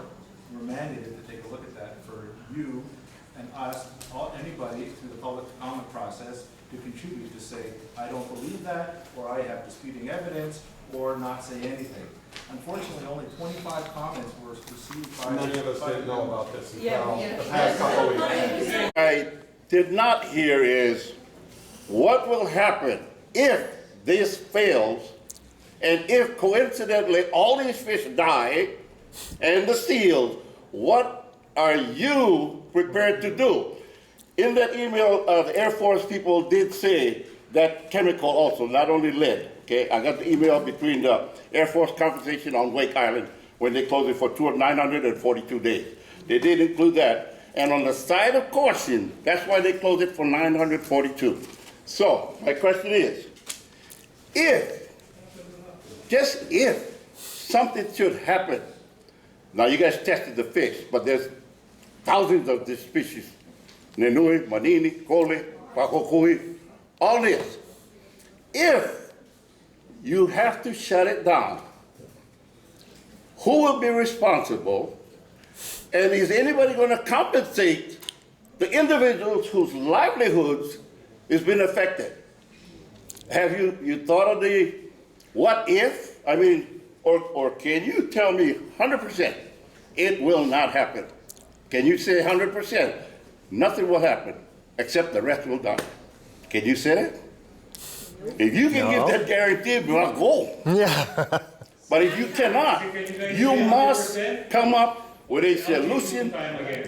we're mandated to take a look at that for you and us, anybody through the public comment process to contribute to say, I don't believe that, or I have disputing evidence, or not say anything. Unfortunately, only 25 comments were received by... Many of us didn't know about this until Yeah. the past couple of weeks. I did not hear is what will happen if this fails and if coincidentally all these fish die and the seals, what are you prepared to do? In that email, the Air Force people did say that chemical also, not only lead. Okay, I got the email between the Air Force conversation on Wake Island when they closed it for 942 days. They did include that. And on the side of caution, that's why they closed it for 942. So, my question is, just if something should happen, now you guys tested the fish, but there's thousands of this species. Nenui, Manini, Kole, Pakokui, all this. If you have to shut it down, who will be responsible? And is anybody going to compensate the individuals whose livelihoods has been affected? Have you thought of the what if? I mean, or can you tell me 100% it will not happen? Can you say 100%? Nothing will happen except the rest will die. Can you say that? If you can give that guarantee, we'll go. Yeah. But if you cannot, you must come up with a solution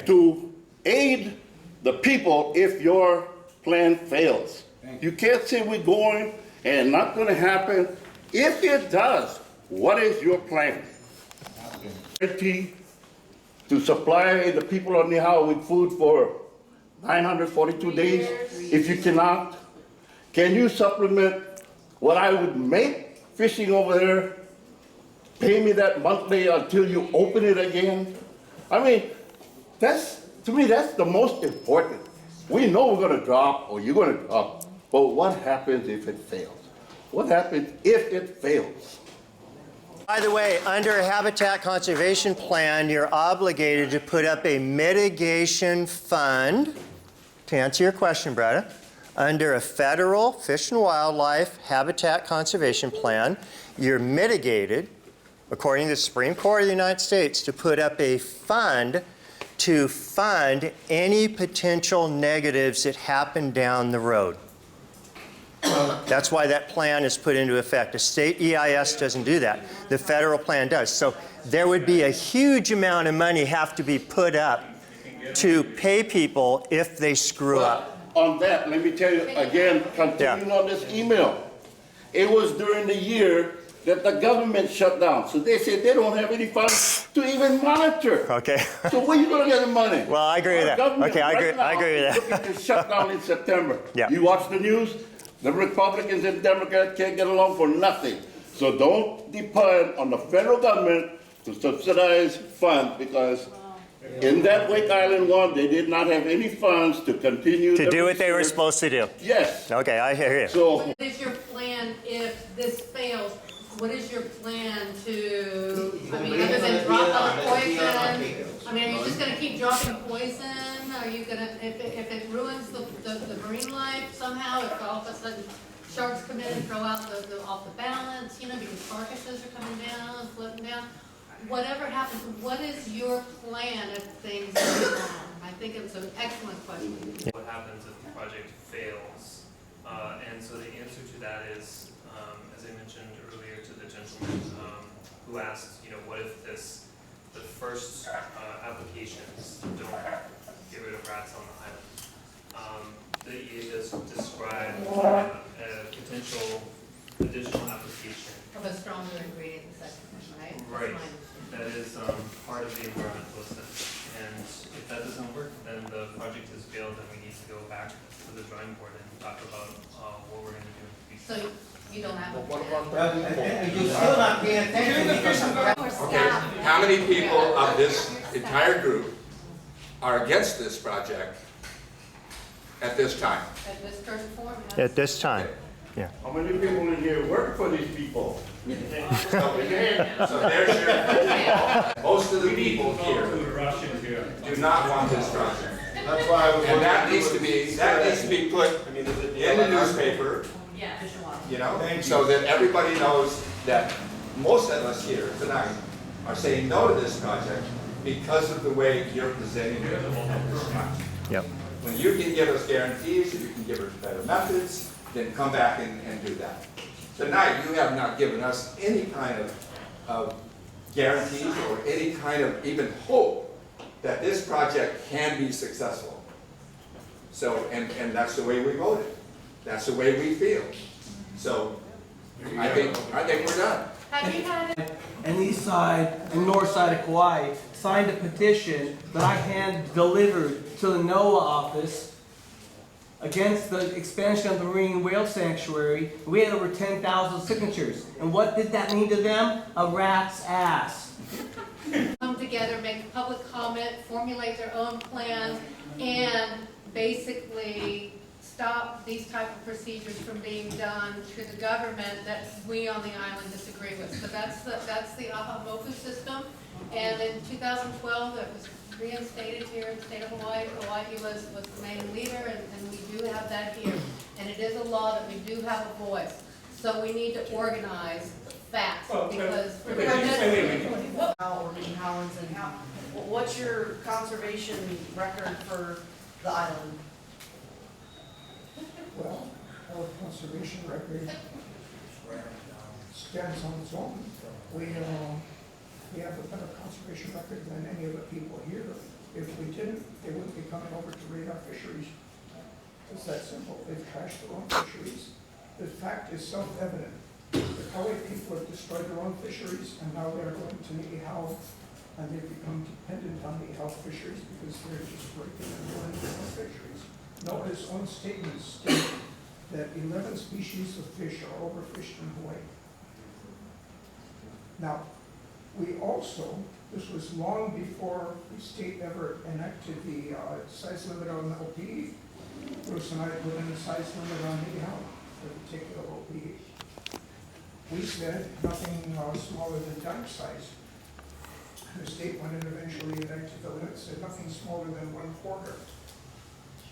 to aid the people if your plan fails. You can't say we're going and not going to happen. If it does, what is your plan? To supply the on the Lehua with food for 942 days. If you cannot, can you supplement what I would make fishing over there? Pay me that monthly until you open it again? I mean, to me, that's the most important. We know we're going to drop, or you're going to drop, but what happens if it fails? What happens if it fails? By the way, under a habitat conservation plan, you're obligated to put up a mitigation fund. To answer your question, Bretta, under a federal Fish and Wildlife Habitat Conservation Plan, you're mitigated, according to the Supreme Court of the United States, to put up a fund to fund any potential negatives that happen down the road. That's why that plan is put into effect. A state EIS doesn't do that. The federal plan does. So there would be a huge amount of money have to be put up to pay people if they screw up. On that, let me tell you again, continuing on this email. It was during the year that the government shut down. So they said they don't have any funds to even monitor. Okay. So where are you going to get the money? Well, I agree with that. Okay, I agree with that. Looking to shut down in September. Yeah. You watch the news, the Republicans and Democrats can't get along for nothing. So don't depend on the federal government to subsidize funds, because in that Wake Island one, they did not have any funds to continue to do what they were supposed to do. Yes. Okay, I hear you. So what is your plan if this fails? What is your plan to, I mean, other than drop out poison? I mean, are you just gonna keep dropping poison? Are you gonna, if it ruins the marine life somehow, if all of a sudden sharks come in and throw out off the balance, you know, because carcasses are coming down, floating down? Whatever happens, what is your plan if things go wrong? I think it's an excellent question. What happens if the project fails? And so the answer to that is, as I mentioned earlier to the gentleman who asked, you know, what if the first applications don't get rid of rats on the island? The EA does describe a potential additional application. Of a stronger ingredient, the second one, right? Right. That is part of the environmental assessment. And if that doesn't work, then the project has failed and we need to go back to the drawing board and talk about what we're going to do in the future. So you don't have a You're still not paying attention. Okay, how many people of this entire group are against this project at this time? At this current form? At this time, yeah. how many people in here work for these people? So there's your, most of the people here do not want this project. That's why I was. And that needs to be put in the newspaper, you know, so that everybody knows that most of us here tonight are saying no to this project because of the way you're presenting it at this time. Yep. When you can give us guarantees, if you can give us better methods, then come back and do that. Tonight, you have not given us any kind of guarantees or any kind of even hope that this project can be successful. So, and that's the way we voted. That's the way we feel. So, I think we're done. Have you had And east side and north side of Kauai signed a petition that I hand delivered to the NOAA office against the expansion of the marine whale sanctuary. We had over 10,000 signatures. And what did that mean to them? A rat's ass. come together, make public comment, formulate their own plans, and basically stop these type of procedures from being done through the government that we on the island disagree with. So that's the AHA MOFU system. And in 2012, it was reinstated here in the state of Hawaii. Hawaii was the main leader, and we do have that here. And it is a law that we do have a voice. So we need to organize fast, because Or Dean Howlands, and what's your conservation record for the island? Well, our conservation record stands on its own. We have a better conservation record than any of the people here. If we didn't, they wouldn't be coming over to raid our fisheries. It's that simple. They've trashed their own fisheries. The fact is self-evident. The Kauai people have destroyed their own fisheries, and now they're going to Niihau, and they've become dependent on Niihau fisheries because they're just breaking and ruining their own fisheries. NOAA's own statements state that 11 species of fish are overfished in Hawaii. Now, we also, this was long before the state ever enacted the size limit on OPE. Bruce and I put in a size limit on Niihau for the particular OPE. We said nothing smaller than dime size. The state went in eventually enacted the limit, said nothing smaller than 1/4.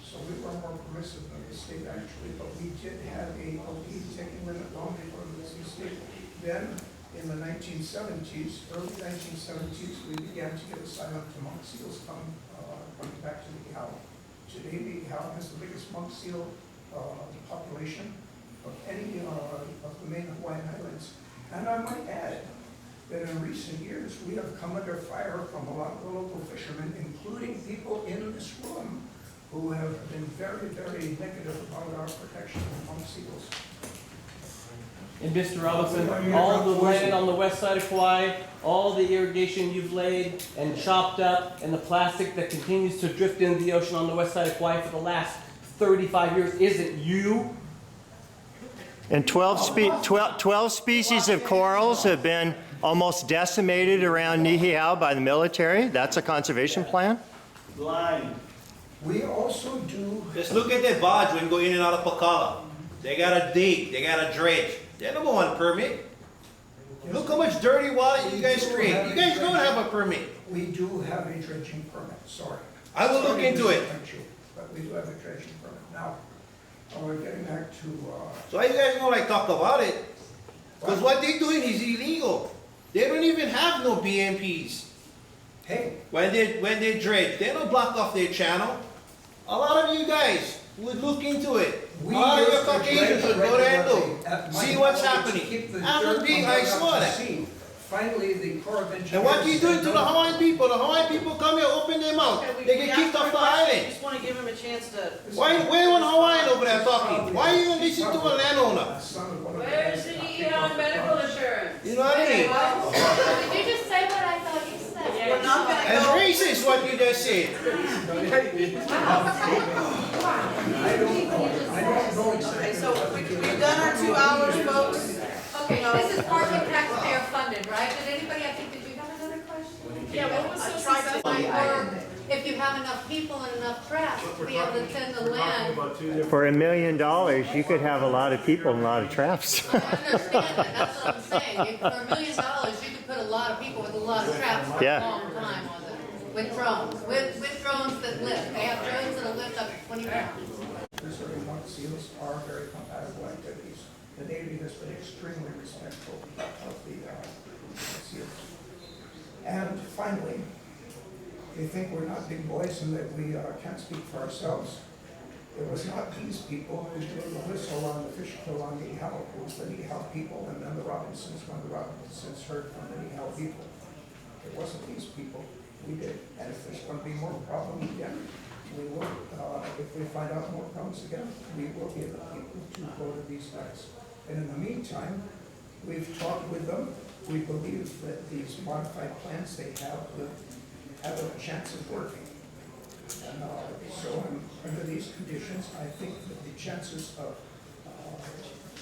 So we were more permissive than the state actually, but we did have a OPE taking limit long before the state. Then in the 1970s, early 1970s, we began to get asylum to monk seals coming back to Niihau. Today, Niihau has the biggest monk seal population of any of the main Hawaiian islands. And I might add that in recent years, we have come under fire from a lot of the local fishermen, including people in this room, who have been very, very negative about our protection of monk seals. And Mr. Robinson, all the land on the west side of Kauai, all the irrigation you've laid and chopped up, and the plastic that continues to drift into the ocean on the west side of Kauai for the last 35 years, isn't you? And 12 species of corals have been almost decimated around Niihau by the military. That's a conservation plan? Line. We also do. Just look at that barge when you go in and out of Pakala. They gotta dig, they gotta dredge. They don't want a permit. Look how much dirty water you guys create. You guys don't have a permit. We do have a dredging permit, sorry. I will look into it. But we do have a dredging permit. Now, we're getting back to, So why you guys don't like talk about it? Because what they're doing is illegal. They don't even have no BMPs. Hey. When they dredge, they don't block off their channel. A lot of you guys would look into it. All your Caucasians would go there and look. See what's happening. After being, I saw that. Finally, the Corps of Engineers. And what are you doing to the Hawaiian people? The Hawaiian people come here, open their mouth. They get kicked off the I island. just want to give him a chance to. Why one Hawaiian over there talking? Why are you going to listen to a landowner? Where's the Neon medical insurance? You know what I mean? Did you just say what I thought you said? We're not gonna That's go. racist what you just said. Okay, so we've done our 2 hours, folks. Okay, this is partly taxpayer funded, right? Did anybody, I think, did you have another question? Yeah, what was so I tried to- successful? Or if you have enough people and enough traps to be able to tend the land. For $1 million, you could have a lot of people and a lot of traps. I understand that, that's what I'm saying. For $1 million, you could put a lot of people with a lot of traps for a Yeah. long time on them. With drones, with drones that lift. They have drones that'll lift up to 20 pounds. Preserving monk seals are very compatible activities. The Navy has been extremely respectful of the seals. And finally, they think we're not big boys and that we can't speak for ourselves. It was not these people who blew the whistle on the fish kill on Niihau. It was the Niihau people and then the Robinsons when the Robinsons heard from the Niihau people. It wasn't these people, we did. And if there's gonna be more problems again, we will, if we find out more problems again, we will be the people to go to these guys. And in the meantime, we've talked with them. We believe that these modified plans they have will have a chance of working. And so under these conditions, I think that the chances of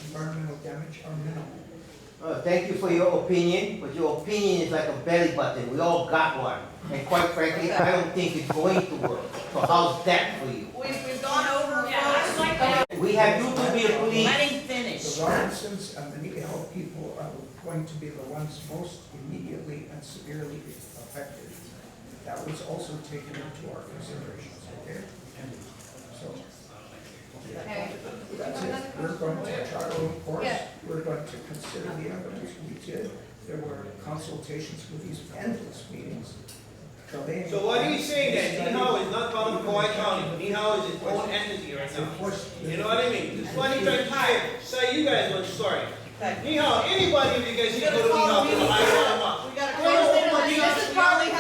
environmental damage are minimal. Thank you for your opinion, but your opinion is like a belly button. We all got one. And quite frankly, I don't think it's going to work. So how's that for you? We've gone over, folks. We have you to be a police. Let him finish. The Robinsons and the Nihao people are going to be the ones most immediately and severely affected. That was also taken into our considerations, okay? So, that's it. We're going to try to, of course, we're going to consider the evidence we did. There were consultations with these endless meetings. So what he's saying that Nihao is not part of Kauai County, Nihao is its own entity right now. You know what I mean? This is what he's trying to say you guys were sorry. Nihao, anybody of you guys need to go to Nihao to hire them up. We gotta close the, this is partly